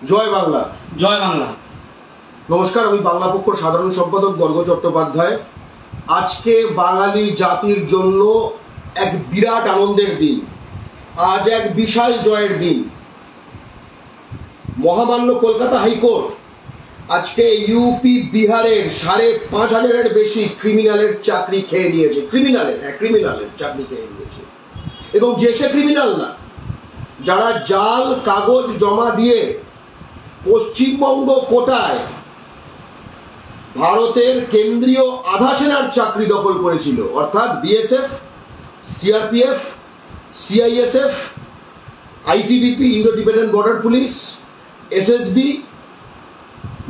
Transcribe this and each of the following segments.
জয় বাংলা। জয় বাংলা। নমস্কার, আমি বাংলা পক্ষর সাধারণ সম্পাদক গর্গ চট্টোপাধ্যায়। আজকে বাঙালি জাতির জন্য এক বিরাট আনন্দের দিন, আজ এক বিশাল জয়ের দিন। মহামান্য কলকাতা হাইকোর্ট আজকে ইউপি বিহারের 5,500-এর বেশি ক্রিমিনালের চাকরি খেয়ে নিয়েছে। ক্রিমিনালের চাকরি খেয়ে নিয়েছে। এবং যে সে ক্রিমিনাল না, যারা জাল কাগজ জমা দিয়ে পশ্চিমবঙ্গ কোটায় ভারতের কেন্দ্রীয় আধা সেনার চাকরি দখল করেছিল, অর্থাৎ BSF, CRPF, CISF, ITBP, Indo Tibetan border police, SSB,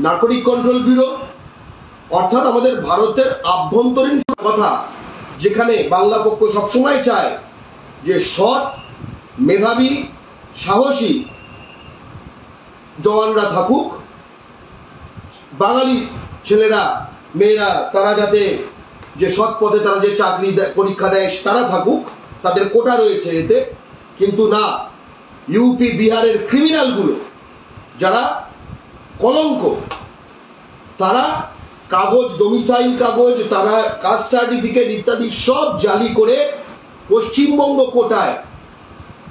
narcotic control bureau, অর্থাৎ আমাদের ভারতের আভ্যন্তরীণ কথা, যেখানে বাংলা পক্ষ সবসময় চায় যে সৎ, মেধাবী, সাহসী জওয়ানরা থাকুক, বাঙালি ছেলেরা মেয়েরা তারা যাতে যে সৎ পথে তারা যে চাকরি পরীক্ষা দেয় তারা থাকুক, তাদের কোটা রয়েছে এতে। কিন্তু না, ইউপি বিহারের ক্রিমিনালগুলো যারা কলঙ্ক, তারা কাগজ, ডোমিসাইল কাগজ, তারা কাস্ট সার্টিফিকেট ইত্যাদি সব জালি করে পশ্চিমবঙ্গ কোটায়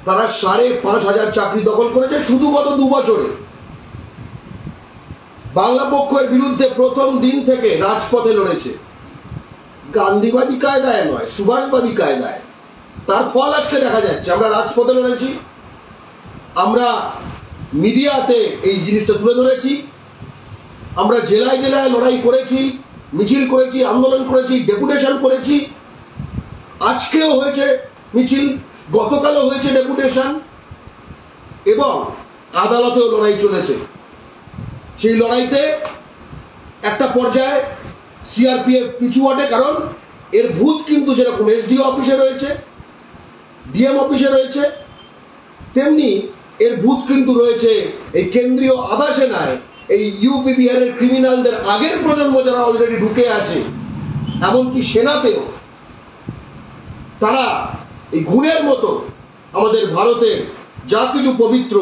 তারা 5,500 চাকরি দখল করেছে শুধু গত 2 বছরে। বাংলা পক্ষের বিরুদ্ধে প্রথম দিন থেকে রাজপথে লড়েছে, গান্ধীবাদী কায়দায় নয়, সুভাষবাদী কায়দায়। তার ফল আজকে দেখা যাচ্ছে। আমরা রাজপথে লড়েছি, আমরা মিডিয়াতে এই জিনিসটা তুলে ধরেছি, আমরা জেলায় জেলায় লড়াই করেছি, মিছিল করেছি, আন্দোলন করেছি, ডেপুটেশন করেছি। আজকেও হয়েছে মিছিল, গতকালও হয়েছে ডেপুটেশন, এবং আদালতেও লড়াই চলেছে। সেই লড়াইতে একটা পর্যায়ে সিআরপিএফ পিছু হটে, কারণ এর ভূত কিন্তু যেরকম এসডিও অফিসে রয়েছে, ডিএম অফিসে রয়েছে, তেমনি এর ভূত কিন্তু রয়েছে এই কেন্দ্রীয় আধা সেনায়। এই ইউপি বিহারের ক্রিমিনালদের আগের প্রজন্ম যারা অলরেডি ঢুকে আছে, এমনকি সেনাতেও, তারা এই গুণের মতো আমাদের ভারতের যা কিছু পবিত্র,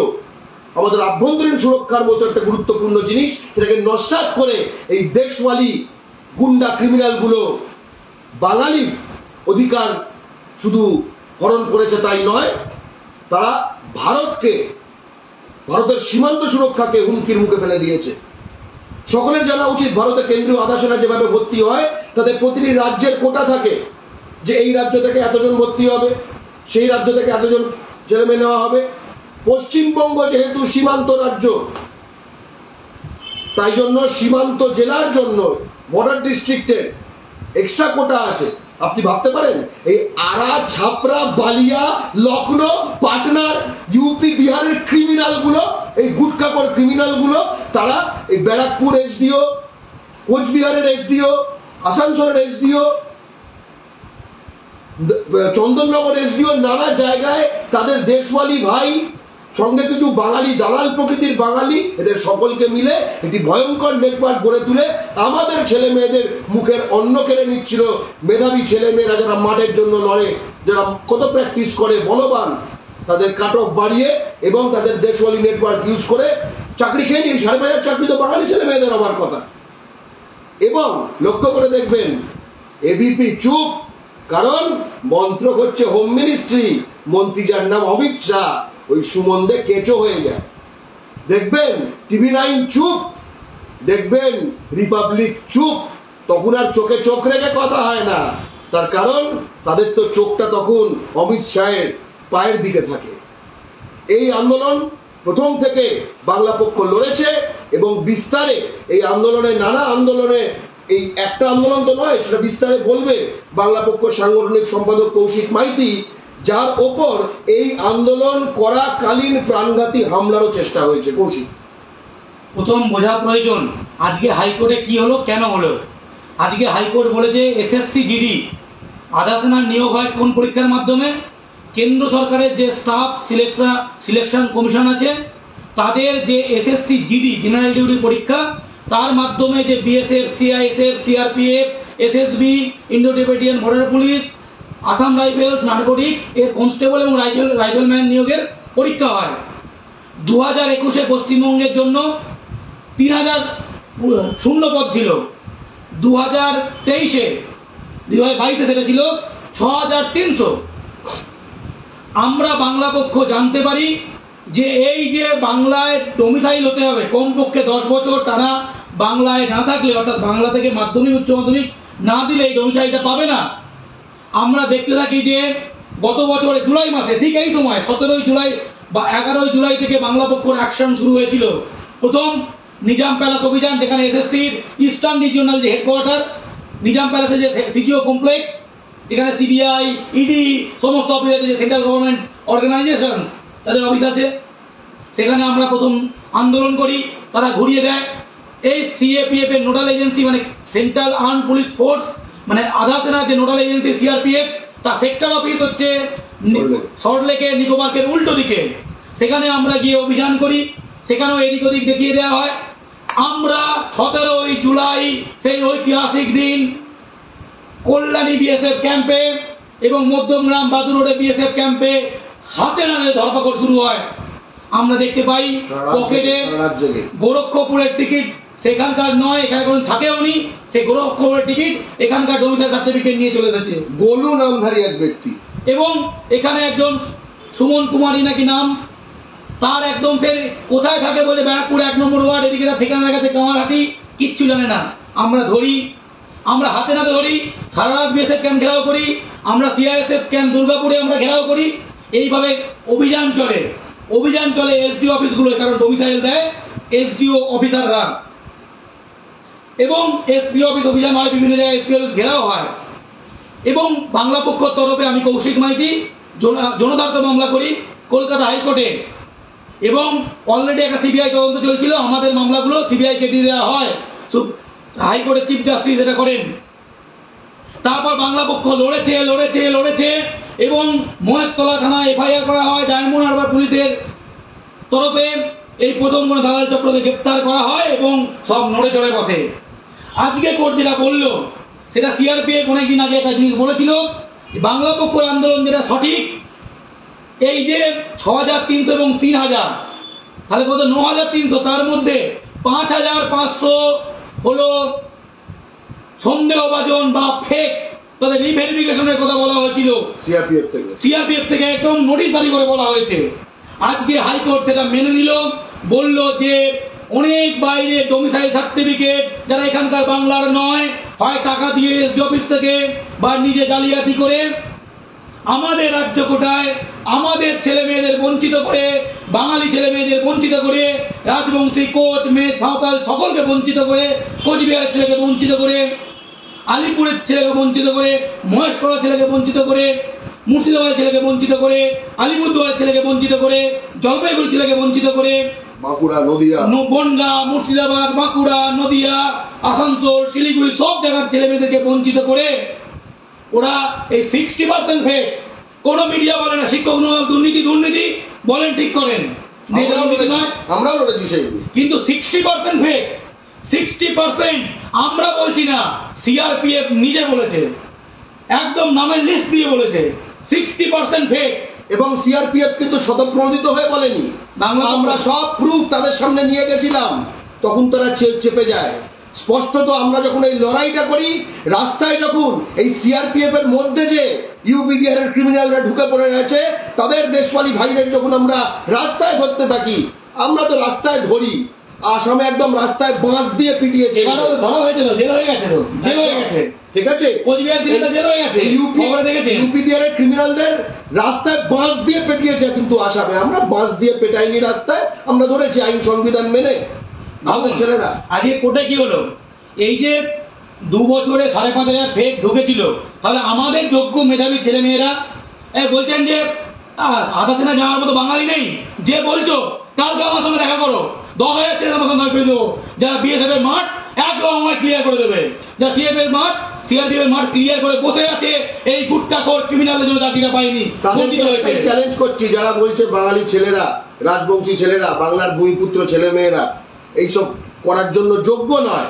আমাদের আভ্যন্তরীণ সুরক্ষার মতো একটা গুরুত্বপূর্ণ জিনিস, সেটাকে নস্যাৎ করে এই দেশওয়ালি গুন্ডা ক্রিমিনালগুলো বাঙালির অধিকার শুধু হরণ করেছে তাই নয়, তারা ভারতের সীমান্ত সুরক্ষাকে হুমকির মুখে ফেলে দিয়েছে। সকলের জানা উচিত, ভারতের কেন্দ্রীয় আধা সেনা যেভাবে ভর্তি হয়, তাদের প্রতিটি রাজ্যের কোটা থাকে যে এই রাজ্য থেকে এতজন ভর্তি হবে, সেই রাজ্য থেকে এতজন ছেলেমেয়ে নেওয়া হবে। পশ্চিমবঙ্গ যেহেতু সীমান্ত রাজ্য, তাই জন্য সীমান্ত জেলার জন্য বর্ডার ডিস্ট্রিক্টের এক্সট্রা কোটা আছে। আপনি ভাবতে পারেন, এই আরা, ছাপরা, বালিয়া, লখনৌ, পাটনার ইউপি বিহারের ক্রিমিনালগুলো, এই গুটখাকর ক্রিমিনালগুলো, তারা এই ব্যারাকপুর এসডিও, কোচবিহারের এসডিও, আসানসোলের এসডিও, চন্দননগর এসডিও, নানা জায়গায় তাদের দেশওয়ালি ভাই, সঙ্গে কিছু বাঙালি দালাল প্রকৃতির বাঙালি, এদের সকলকে মিলে একটি ভয়ঙ্কর নেটওয়ার্ক গড়ে তুলে আমাদের ছেলে মেয়েদের মুখের অন্ন কেড়ে নিচ্ছিল। মেধাবী ছেলে মেয়েরা যারা মাঠের জন্য লড়ে, যারা কত প্র্যাকটিস করে, বলবান, তাদের কাট অফ বাড়িয়ে এবং তাদের দেশওয়ালি নেটওয়ার্ক ইউজ করে চাকরি খেয়ে নিয়ে 5,500 চাকরি তো বাঙালি ছেলে মেয়েদের হবার কথা। এবং লক্ষ্য করে দেখবেন, এবিপি চুপ, কারণ মন্ত্র হচ্ছে হোম মিনিস্ট্রি, মন্ত্রী যার নাম অমিত শাহ, ওই সুমন্দে কেঁচো হয়ে যায়। দেখবেন TV9 চুপ, দেখবেন রিপাবলিক চুপ, তখন আর চোখে চোখ রেখে কথা হয় না। তার কারণ তাদের তো চোখটা তখন অমিত শাহের পায়ের দিকে থাকে। এই আন্দোলন প্রথম থেকে বাংলা পক্ষ লড়েছে এবং বিস্তারে এই আন্দোলনে, নানা আন্দোলনে, এই একটা আন্দোলন তো নয়, সেটা বিস্তারে বলবে বাংলা পক্ষ সাংগঠনিক সম্পাদক কৌশিক মাইতি, যার ওপর এই আন্দোলন করাকালীন প্রাণঘাতী হামলারও চেষ্টা হয়েছে। কৌশিক, প্রথম বোঝা প্রয়োজন আজকে হাইকোর্টে কি হলো, কেন হলো। আজকে হাইকোর্ট বলেছে এসএসসি জিডি আধা সেনার নিয়োগ হয় কোন পরীক্ষার মাধ্যমে? কেন্দ্র সরকারের যে স্টাফ সিলেকশন কমিশন আছে, তাদের যে এসএসসি জিডি জেনারেল ডিউটি পরীক্ষা, তার মাধ্যমে যে BSF, CISF, CRPF, SSB, Indo Tibetan border police, Assam rifles, narcotics এর কনস্টেবল এবং রাইফেলম্যান নিয়োগের পরীক্ষা হয়। 2021-এ পশ্চিমবঙ্গের জন্য 3000 শূন্য পদ ছিল, 2023-এ 2022-এ সেটা ছিল 6300। আমরা বাংলা পক্ষ জানতে পারি যে এই যে বাংলায় ডোমিসাইল হতে হবে, কমপক্ষে 10 বছর টানা বাংলায় না থাকলে, অর্থাৎ বাংলা থেকে মাধ্যমিক উচ্চ মাধ্যমিক না দিলে এই ডোমিসাইলটা পাবে না। আমরা দেখতে থাকি যে গত বছর জুলাই মাসে ঠিক এই সময় 17 জুলাই বা 11 জুলাই থেকে বাংলা পক্ষর অ্যাকশন শুরু হয়েছিল। প্রথম নিজাম প্যালেস অভিযান, যেখানে এসএসসির ইস্টার্ন রিজিওনাল যে হেডকোয়ার্টার নিজাম প্যালেসে যে সিজিও কমপ্লেক্স, যেখানে সিবিআই, ইডি সমস্ত অফিস আছে, যে সেন্ট্রাল গভর্নমেন্ট অর্গানাইজেশন তাদের অফিস আছে, সেখানে আমরা প্রথম আন্দোলন করি, তারা ঘুরিয়ে দেয়। এই সিএপিএফ এর নোডাল এজেন্সি মানে সেন্ট্রাল আর্ম পুলিশ ফোর্স, মানে আধা সেনার যে নোডাল এজেন্সি সিআরপিএফ, তার সেক্টর অফিস হচ্ছে সল্টলেকে নিকোবরকের উল্টো দিকে। সেখানে আমরা গিয়ে অভিযান করি, সেখানেও এদিক ওদিক দেখিয়ে দেওয়া হয়। আমরা 17 জুলাই সেই ঐতিহাসিক দিন কল্যাণী বিএসএফ ক্যাম্পে এবং মধ্যমগ্রাম বাদুর রোডে বিএসএফ ক্যাম্পে হাতে নাতে ধরপাকড় শুরু হয়। আমরা দেখতে পাই পকেটে গোরক্ষপুরের টিকিট সেখানকার নয়, এখানে কোনো থাকেও নি, সেই গোরক্ষপুরের টিকিট এখানকার ডোমিসাইল সার্টিফিকেট নিয়ে চলে এসেছে। গোলু নামধারী এক ব্যক্তি, এবং এখানে একজন সুমন কুমারী নাকি নাম, তার একদম সে কোথায় থাকে বলে ব্যারাকপুর 1 নম্বর ওয়ার্ড, এদিকে তার ঠিকানা দেখাচ্ছে কামারহাটি, কিচ্ছু জানে না। আমরা ধরি, আমরা হাতে নাতে ধরি, সারা রাত বিএসএফ ক্যাম্প ঘেরাও করি, আমরা সিআইএসএফ ক্যাম্প দুর্গাপুরে আমরা ঘেরাও করি। এইভাবে অভিযান চলে, অভিযান চলে এসডিও অফিসগুলো, কারণ ডোমিসাইল দেয় এসডিও অফিসাররা, এবং এসপিও অফিস অভিযান হয়, বিভিন্ন জায়গায় এসপিও অফিস ঘেরাও হয়। এবং বাংলা পক্ষর তরফে আমি কৌশিক মাইতি জনস্বার্থ মামলা করি কলকাতা হাইকোর্টে, এবং অলরেডি একটা সিবিআই তদন্ত চলছিল, আমাদের মামলাগুলো সিবিআইকে দিয়ে দেওয়া হয়, হাইকোর্টের চিফ জাস্টিস এটা করেন। তারপর বাংলা পক্ষ লড়েছে লড়েছে লড়েছে এবং মহেশতলা থানায় এফআইআর করা হয়, ডায়মন্ড হারবার পুলিশের তরফে এই প্রথম কোনো দালাল চক্রকে গ্রেপ্তার করা হয় এবং সব নড়ে চড়ে বসে। আজকে কোর্ট যেটা বললো, সেটা সিআরপিএফ অনেকদিন আগে একটা জিনিস বলেছিল, বাংলা পক্ষের আন্দোলন যেটা সঠিক, এই যে 6300 এবং 3000, তাহলে কত 9300, তার মধ্যে 5500 হলো সন্দেহভাজন বা ফেক, তাদের রিভেরিফিকেশনের কথা বলা হয়েছিল সিআরপিএফ থেকে একদম নোটিশ জারি করে বলা হয়েছে। আজকে হাইকোর্ট সেটা মেনে নিল, বলল যে অনেক বাইরে ডোমিসাইল সার্টিফিকেট যারা এখানকার বাংলার নয়, হয় টাকা দিয়ে এসডি অফিস থেকে বা নিজে জালিয়াতি করে আমাদের রাজ্য কোটায় আমাদের ছেলে মেয়েদের বঞ্চিত করে, বাঙালি ছেলে মেয়েদের বঞ্চিত করে, রাজবংশী, কোচ, মেয়ে, সাঁওতাল সকলকে বঞ্চিত করে, কোচবিহারের ছেলেকে বঞ্চিত করে, আলিপুরের ছেলেকে বঞ্চিত করে, মহেশতলার ছেলেকে বঞ্চিত করে, মুর্শিদাবাদের ছেলেকে বঞ্চিত করে, আলিপুরদুয়ারের ছেলেকে বঞ্চিত করে, জলপাইগুড়ির ছেলেকে বঞ্চিত করে, বাঁকুড়া, নদিয়া, বনগা, মুর্শিদাবাদ, বাঁকুড়া, নদিয়া, আসানসোল, শিলিগুড়ি সব জায়গার ছেলে মেয়েদেরকে বঞ্চিত করে ওরা এই 60% ফেক। কোন মিডিয়া বলে না শিক্ষক দুর্নীতি দুর্নীতি বলেন, ঠিক করেন, আমরা বলেছি সেই, কিন্তু 60% ফেক, 60% আমরা বলছি না, সিআরপিএফ নিজে বলেছে, একদম নামের লিস্ট দিয়ে বলেছে 60% ফেক। এবং সিআরপিএফ কিন্তু স্বতঃপ্রণোদিত হয়ে বলেনি, আমরা সব প্রুফ তাদের সামনে নিয়ে গেছিলাম, তখন তারা চেপে যায়। স্পষ্টত আমরা যখন এই লড়াইটা করি, রাস্তায় যখন এই সিআরপিএফ এর মধ্যে যে ইউপি বিহারের ক্রিমিনালরা ঢুকে পড়ে রয়েছে, তাদের দেশপালি ভাইদের যখন আমরা রাস্তায় ধরতে থাকি, আমরা তো রাস্তায় ধরি, আসামে একদম রাস্তায় বাঁশ দিয়ে পিটিয়েছে, ধরা হয়েছিল, জেল হয়ে গেছে, জেল হয়ে গেছে, ঠিক আছে, কোচবিহার দিকে জেল হয়ে গেছে, ইউপি বিহারের ক্রিমিনালদের রাস্তায় বাঁশ দিয়ে পেটিয়েছে, কিন্তু আসামে আমরা বাঁশ দিয়ে পেটাইনি, রাস্তায় আমরা ধরেছি আইন সংবিধান মেনে। আমাদের ছেলেরা আজকে কোর্টে কি হলো, এই যে 2 বছরে 5500 ফেক ঢুকেছিল, তাহলে আমাদের যোগ্য মেধাবী ছেলে মেয়েরা বলছেন যে আধা সেনা যাওয়ার মতো বাঙালি নেই, যে বলছো কালকে আমার সঙ্গে দেখা করো, 10,000 ছেলে আমার সঙ্গে পেয়ে দেবো, যারা বিএসএফ এর মাঠ একদম আমায় ক্লিয়ার করে দেবে, যারা সিএফ এর মাঠ সিআরপিএফ এর মাঠ ক্লিয়ার করে বসে আছে, এই গুট্টাখোর ক্রিমিনালদের জন্য চাকরিটা পায়নি, চ্যালেঞ্জ করছি যারা বলছে বাঙালি ছেলেরা, রাজবংশী ছেলেরা, বাংলার ভূমিপুত্র ছেলে মেয়েরা এইসব করার জন্য যোগ্য নয়।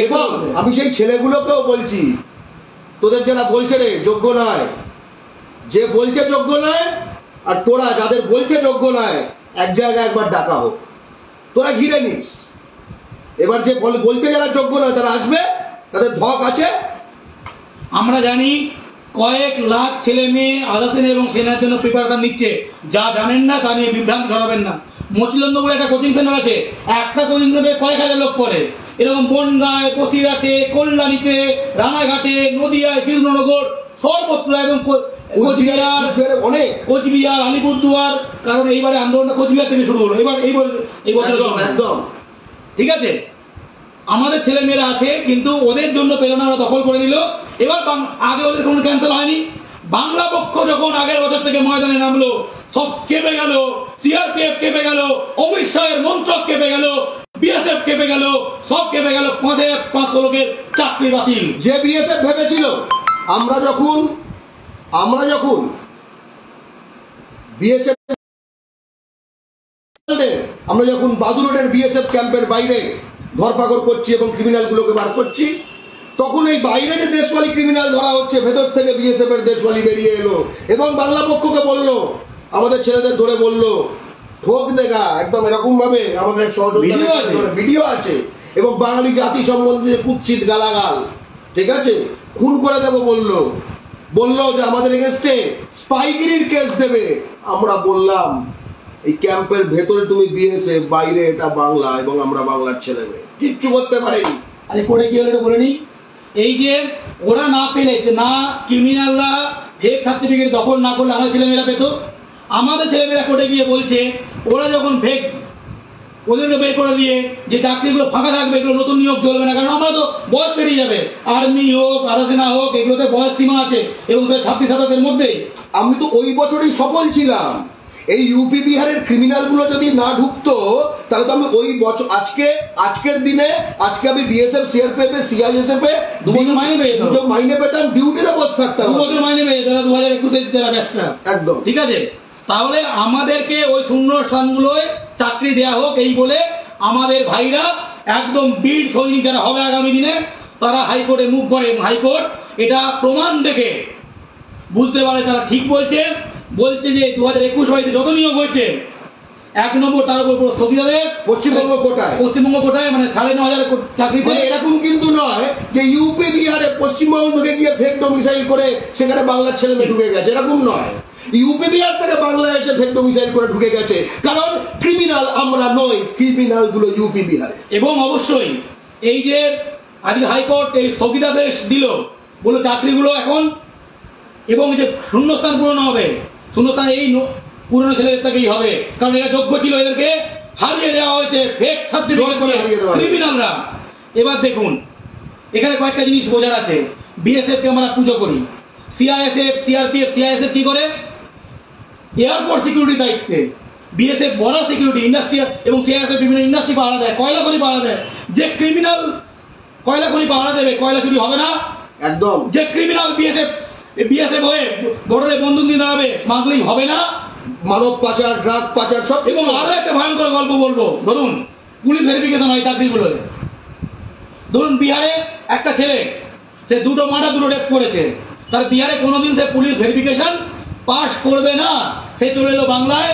এবং আমি সেই ছেলেগুলোকেও বলছি, তোদের যারা বলছে রে যোগ্য নয়, যে বলছে যোগ্য নয়, আর তোরা যাদের বলছে যোগ্য নয়, এক জায়গায় একবার ডাকা হোক, তোরা ঘিরে নিস। এবার যে বলছে যারা যোগ্য নয় তারা আসবে, তাদের ধক আছে। আমরা জানি কয়েক লাখ ছেলে মেয়ে আধা শ্রেণী এবং সেনার জন্য প্রিপারেশন নিচ্ছে। যা জানেন না তা নিয়ে বিভ্রান্ত ছড়াবেন না। মচিলন্দ বলে একটা কোচিং সেন্টার আছে, একটা কোচিং সেন্টারে কয়েক হাজার লোক পড়ে। এরকম বনগাঁয়, বসিরহাটে, কল্যাণীতে, রানাঘাটে, নদিয়ায়, কৃষ্ণনগর, সর্বত্র এবং কোচবিহার, আলিপুরদুয়ার, কারণ এইবারে আন্দোলনটা কোচবিহার থেকে শুরু হলো। এই বছর একদম ঠিক আছে। আমাদের ছেলে মেয়েরা আছে, কিন্তু ওদের জন্য প্রেরণা ওরা দখল করে নিল। এবার আগে ওদের কোনো ক্যান্সেল হয়নি। বাংলা পক্ষ যখন আগের বছর থেকে ময়দানে নামলো, সব কেঁপে গেল। সিআরপিএফ কেঁপে গেল, অমিত শাহের মন্ত্রক কেঁপে গেল, বিএসএফ কেঁপে গেল, সব কেঁপে গেল। 5,500 লোকের চাকরি বাতিল। যে বিএসএফ ভেবেছিল আমরা যখন বিএসএফ আমরা যখন বাদুরোডের বিএসএফ ক্যাম্পের বাইরে ধরপাকড় করছি এবং ক্রিমিনাল গুলোকে বার করছি, তখন এই বাইরে যে দেশওয়ালি ক্রিমিনাল ধরা হচ্ছে, ভেতর থেকে বিএসএফ এর দেশওয়ালি বেরিয়ে এলো এবং বাংলা পক্ষকে বললো, আমাদের ছেলেদের ধরে বললো ঠোক দেখা, একদম এরকম ভাবে আমাদের ভিডিও আছে এবং বাঙালি জাতি সম্বন্ধে কুৎসিত গালাগাল, ঠিক আছে, খুন করে দেবো বললো যে আমাদের এগেনস্টে স্পাইগিরির কেস দেবে। আমরা বললাম এই ক্যাম্পের ভেতরে তুমি বিএসএফ, বাইরে এটা বাংলা এবং আমরা বাংলার ছেলে মেয়ে, কিচ্ছু করতে পারিনি। আরে কোর্টে কি হলো এটা বলে নি। এই যে ওরা না পেলে, না ক্রিমিনালরা ফেক সার্টিফিকেট দখল না করলে আমাদের ছেলেমেয়েরা পেত। আমাদের ছেলেমেয়েরা কোর্টে গিয়ে বলছে ওরা যখন ফেক, ওদেরকে বের করে দিয়ে যে চাকরিগুলো ফাঁকা থাকবে, এগুলো নতুন নিয়োগ চলবে না, কারণ আমরা তো বয়স পেরিয়ে যাবে। আর্মি হোক, আধা সেনা হোক, এগুলোতে বয়স সীমা আছে এবং 26-27 মধ্যেই। আমি তো ওই বছরই সফল ছিলাম। এই ইউপি বিহারের ক্রিমিনাল গুলো যদি না ঢুকতো তাহলে তো আমি ওই বছর আজকের দিনে আমি বিএসএফ, সিআরপিএফ, সিআইএসএফ এ 2 বছর মাইনে পেতাম, ডিউটিতে বসে থাকতাম। 2 বছর মাইনে পেয়ে যারা 2021 যারা ব্যাচটা, একদম ঠিক আছে। তাহলে আমাদেরকে ওই শূন্য স্থানগুলোয় চাকরি দেয়া হোক এই বলে আমাদের ভাইরা একদম বীর সৈনিক যারা হবে আগামী দিনে, তারা হাইকোর্টে মুভ করে। হাইকোর্ট এটা প্রমাণ দেখে বুঝতে পারে তারা ঠিক বলছে যে 2021 হয়েছে যত নিয়োগ হয়েছে 1 নম্বর, তার উপর স্থগিতাদেশ। পশ্চিমবঙ্গ কোটায় মানে 9,500 চাকরি। এরকম কিন্তু নয় যে ইউপি বিহারে পশ্চিমবঙ্গ থেকে গিয়ে ফেক ডোমিসাইল করে সেখানে বাংলার ছেলে মেয়ে ঢুকে গেছে, এরকম নয়। ইউপি বিহার থেকে বাংলায় এসে ফেক ডোমিসাইল করে ঢুকে গেছে, কারণ ক্রিমিনাল আমরা নই, ক্রিমিনাল গুলো ইউপি বিহারে। এবং অবশ্যই এই যে আজকে হাইকোর্ট এই স্থগিতাদেশ দিল, বললো চাকরিগুলো এখন, এবং যে শূন্যস্থান পূরণ হবে, শূন্যস্থান এই পুরনো ছেলেদের থেকেই হবে, কারণ এরা যোগ্য ছিল, এদেরকে হারিয়ে দেওয়া হয়েছে ফেক সার্টিফিকেট ক্রিমিনালরা। এবার দেখুন এখানে কয়েকটা জিনিস বোঝার আছে। বিএসএফ কে আমরা পুজো করি, সিআইএসএফ, সিআরপিএফ, সিআইএসএফ কি করে? এয়ারপোর্ট সিকিউরিটি দায়িত্বে, বিএসএফ বর্ডার সিকিউরিটি, ইন্ডাস্ট্রি, এবং সিআইএসএফ বিভিন্ন ইন্ডাস্ট্রি পাহারা দেয়, কয়লা খনি পাহারা দেয়। যে ক্রিমিনাল কয়লা খনি পাহারা দেবে, কয়লা চুরি হবে না একদম। যে ক্রিমিনাল বিএসএফ হয়ে বর্ডারে বন্দুক নিয়ে দাঁড়াবে, স্মাগলিং হবে না, মানব পাচার, ড্রাগ পাচার সব। এবং আরো একটা ভয়ঙ্কর গল্প বলবো। ধরুন পুলিশ ভেরিফিকেশন হয় চাকরিগুলোতে। ধরুন বিহারে একটা ছেলে, সে 2টো মার্ডার 2টো রেপ করেছে, তার বিহারে কোনোদিন সে পুলিশ ভেরিফিকেশন পাস করবে না। সে চলে এলো বাংলায়,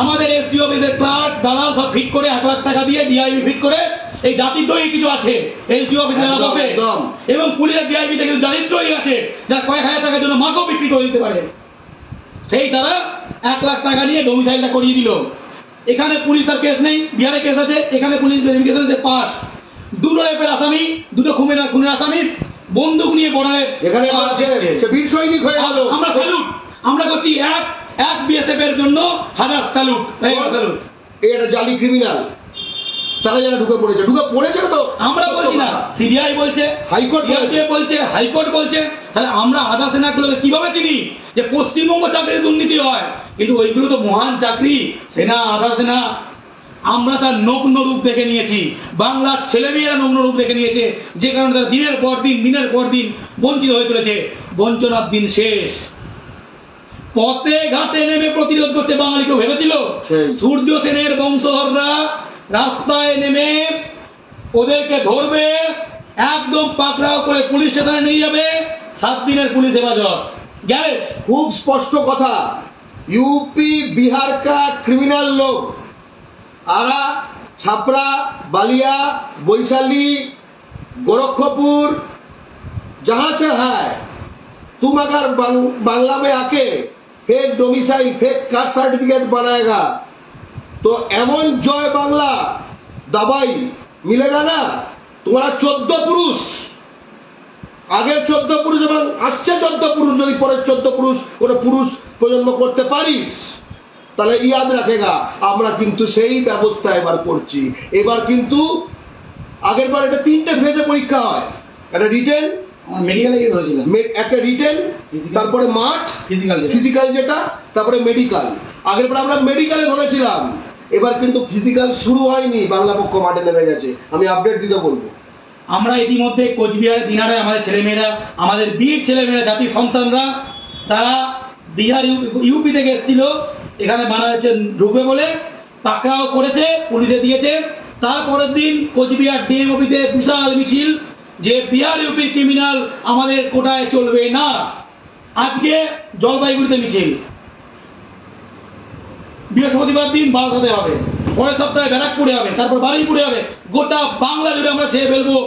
আমাদের এসডি অফিসের ক্লার্ক দালাল সব ফিট করে 1 লাখ টাকা দিয়ে ডিআইবি ফিট করে, এই জাতিদ্রোহী কিছু আছে এসডি অফিসে বসে, এবং পুলিশের ডিআইবিতে কিছু জাতিদ্রোহী আছে যারা কয়েক হাজার টাকার জন্য মাকেও বিক্রি করে দিতে পারে। সেই তারা 1 লাখ টাকা নিয়ে ডোমিসাইলটা করিয়ে দিল। এখানে পুলিশ আর কেস নেই, বিহারে কেস আছে, এখানে পুলিশ ভেরিফিকেশন পাস। 2টো রেপের আসামি, 2টো খুনের আসামি বন্দুক নিয়ে বর্ডারে এখানে বীর সৈনিক হয়ে গেল। আমরা স্যালুট, আমরা করছি এক বিএসএফ এর জন্য 1000 স্যালুট। এটা জালি ক্রিমিনাল, তারা যারা ঢুকে পড়েছে না, তো আমরা বলছি না, সিবিআই বলছে, হাইকোর্ট বলছে। তাহলে আমরা আধা সেনাগুলোকে কিভাবে চিনি যে পশ্চিমবঙ্গ চাকরির দুর্নীতি হয়? কিন্তু ওইগুলো তো মহান চাকরি, সেনা, আধা সেনা। আমরা তার নগ্ন রূপ দেখে নিয়েছি, বাংলার ছেলেমেয়েরা নগ্ন রূপ দেখে নিয়েছে, যে কারণে তারা দিনের পর দিন বঞ্চিত হয়ে চলেছে। বঞ্চনার দিন শেষ। পথে ঘাটে নেমে প্রতিরোধ করতে বাঙালি কেউ ভেবেছিল? সূর্য সেনের বংশধররা রাস্তায় নেমে ওদেরকে ধরবে, একদম পাকড়াও করে পুলিশ স্টেশনে নিয়ে যাবে, 7 দিনের পুলিশ হেফাজত। গ্যারেজ খুব স্পষ্ট কথা, यूपी बिहार का क्रिमिनल लोग आरा छापरा बलिया वैशाली गोरखपुर जहां से है, तुम अगर बांग्ला में आके fake domicile fake caste certificate बनाएगा तो एमन जय बांग्ला दवाई मिलेगा ना। तुम्हारा 14 पुरुष আগের 14 পুরুষ এবং আসছে 14 পুরুষ যদি পরে 14 পুরুষ কোনো পুরুষ প্রজন্ম করতে পারিস তাহলে ইয়াদ রাখেগা আমরা কিন্তু সেই ব্যবস্থা এবার করছি। এবার কিন্তু আগের বার এটা 3টে ফেজে পরীক্ষা হয়, একটা রিটেন মেডিকেলে গিয়ে ধরেছিলাম, একটা রিটেন, তারপরে মাঠ ফিজিক্যাল যেটা, তারপরে মেডিকেল। আগের বার আমরা মেডিকেলে ধরেছিলাম, এবার কিন্তু ফিজিক্যাল শুরু হয়নি, বাংলা পক্ষ মাঠে নেমে গেছে। আমি আপডেট দিতে বলবো। আমরা ইতিমধ্যে কোচবিহার দিনারে আমাদের ছেলেমেয়েরা, আমাদের বীর ছেলেমেয়েরা, জাতির সন্তানরা, তারা বিহার ইউপি থেকে এসেছিল, এখানে বাংলাদেশে ঢুকবে বলে পাকড়াও করেছে, পুলিশে দিয়েছে। তারপরের দিন কোচবিহার ডিএম অফিসে বিশাল মিছিল যে বিহার ইউপি ক্রিমিনাল আমাদের কোটায় চলবে না। আজকে জলপাইগুড়িতে মিছিল, বৃহস্পতিবার দিন বারাসাতে হবে, পরের সপ্তাহে ব্যারাকপুরে হবে, তারপর বারুইপুরে হবে। গোটা বাংলা জুড়ে আমরা ছেড়ে ফেলবো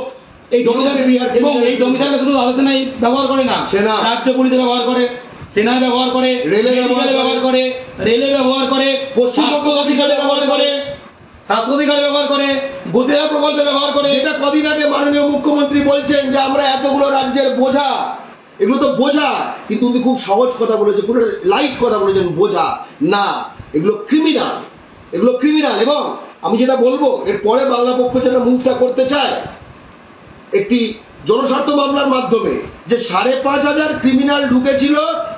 এই ডোমিসাইল। এবং এই ডোমিসাইলকে শুধু আলোচনায় ব্যবহার করে না, রাজ্য পুলিশে ব্যবহার করে, সেনায় ব্যবহার করে, রেলে ব্যবহার করে, রেলে ব্যবহার করে, স্বাস্থ্য অফিসারে ব্যবহার করে, স্বাস্থ্য অধিকারে ব্যবহার করে, গতিরা প্রকল্পে ব্যবহার করে। যেটা কদিন আগে মাননীয় মুখ্যমন্ত্রী বলছেন যে আমরা এতগুলো রাজ্যের বোঝা, এগুলো তো বোঝা, কিন্তু উনি খুব সহজ কথা বলেছে, পুরো লাইট কথা বলেছেন, বোঝা না, এগুলো ক্রিমিনাল, এগুলো ক্রিমিনাল। এবং আমি যেটা বলবো, এর পরে বাংলা পক্ষ যেটা মুভটা করতে চায় একটি জনস্বার্থ মামলার মাধ্যমে, যে 5,500 ক্রিমিনাল ঢুকেছিল